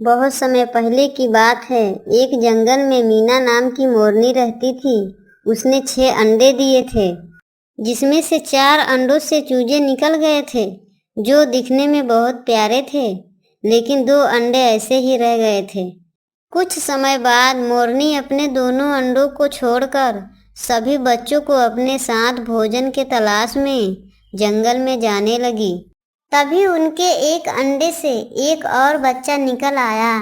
बहुत समय पहले की बात है। एक जंगल में मीना नाम की मोरनी रहती थी। उसने 6 अंडे दिए थे, जिसमें से 4 अंडों से चूजे निकल गए थे, जो दिखने में बहुत प्यारे थे। लेकिन 2 अंडे ऐसे ही रह गए थे। कुछ समय बाद मोरनी अपने दोनों अंडों को छोड़कर सभी बच्चों को अपने साथ भोजन के तलाश में जंगल में जाने लगी। तभी उनके एक अंडे से एक और बच्चा निकल आया।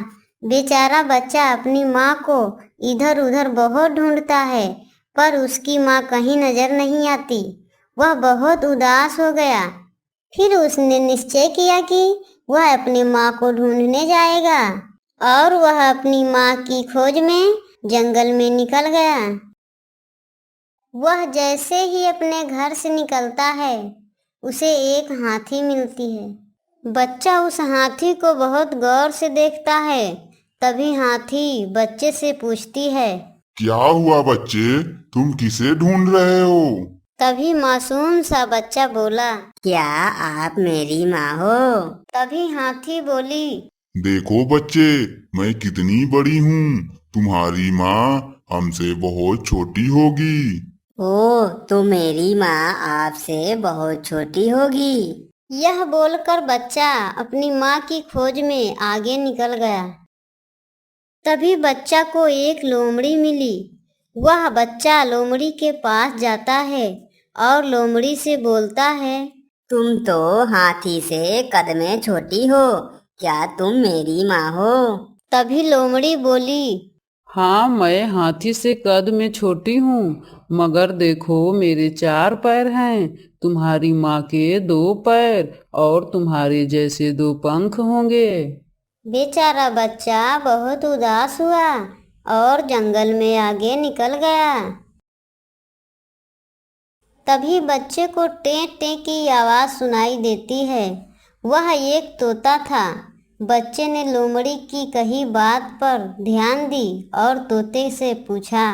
बेचारा बच्चा अपनी माँ को इधर उधर बहुत ढूंढता है, पर उसकी माँ कहीं नजर नहीं आती। वह बहुत उदास हो गया। फिर उसने निश्चय किया कि वह अपनी माँ को ढूंढने जाएगा, और वह अपनी माँ की खोज में जंगल में निकल गया। वह जैसे ही अपने घर से निकलता है, उसे एक हाथी मिलती है। बच्चा उस हाथी को बहुत गौर से देखता है। तभी हाथी बच्चे से पूछती है, क्या हुआ बच्चे, तुम किसे ढूंढ रहे हो? तभी मासूम सा बच्चा बोला, क्या आप मेरी माँ हो? तभी हाथी बोली, देखो बच्चे, मैं कितनी बड़ी हूँ। तुम्हारी माँ हमसे बहुत छोटी होगी। ओ, तो मेरी माँ आपसे बहुत छोटी होगी। यह बोलकर बच्चा अपनी माँ की खोज में आगे निकल गया। तभी बच्चा को एक लोमड़ी मिली। वह बच्चा लोमड़ी के पास जाता है और लोमड़ी से बोलता है, तुम तो हाथी से कद में छोटी हो, क्या तुम मेरी माँ हो? तभी लोमड़ी बोली, हाँ, मैं हाथी से कद में छोटी हूँ, मगर देखो मेरे 4 पैर हैं, तुम्हारी माँ के 2 पैर और तुम्हारे जैसे 2 पंख होंगे। बेचारा बच्चा बहुत उदास हुआ और जंगल में आगे निकल गया। तभी बच्चे को टें टें की आवाज़ सुनाई देती है। वह एक तोता था। बच्चे ने लोमड़ी की कही बात पर ध्यान दी और तोते से पूछा,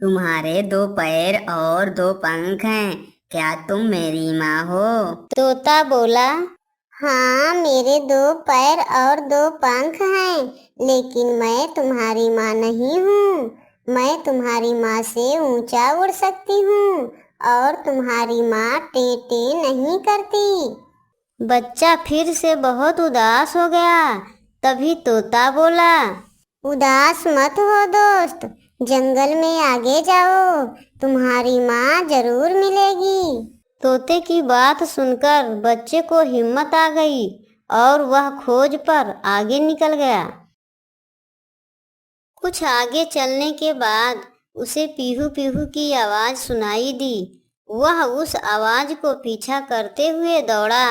तुम्हारे 2 पैर और 2 पंख हैं, क्या तुम मेरी माँ हो? तोता बोला, हाँ, मेरे 2 पैर और 2 पंख हैं, लेकिन मैं तुम्हारी माँ नहीं हूँ। मैं तुम्हारी माँ से ऊंचा उड़ सकती हूँ और तुम्हारी माँ टें टें नहीं करती। बच्चा फिर से बहुत उदास हो गया। तभी तोता बोला, उदास मत हो दोस्त, जंगल में आगे जाओ, तुम्हारी माँ जरूर मिलेगी। तोते की बात सुनकर बच्चे को हिम्मत आ गई और वह खोज पर आगे निकल गया। कुछ आगे चलने के बाद उसे पीहू पीहू की आवाज़ सुनाई दी। वह उस आवाज़ को पीछा करते हुए दौड़ा।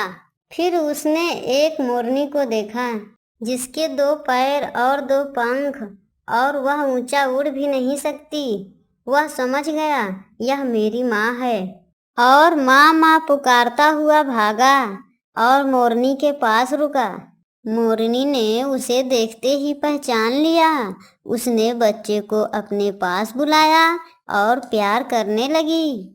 फिर उसने एक मोरनी को देखा, जिसके 2 पैर और 2 पंख, और वह ऊंचा उड़ भी नहीं सकती। वह समझ गया, यह मेरी माँ है, और माँ माँ पुकारता हुआ भागा और मोरनी के पास रुका। मोरनी ने उसे देखते ही पहचान लिया। उसने बच्चे को अपने पास बुलाया और प्यार करने लगी।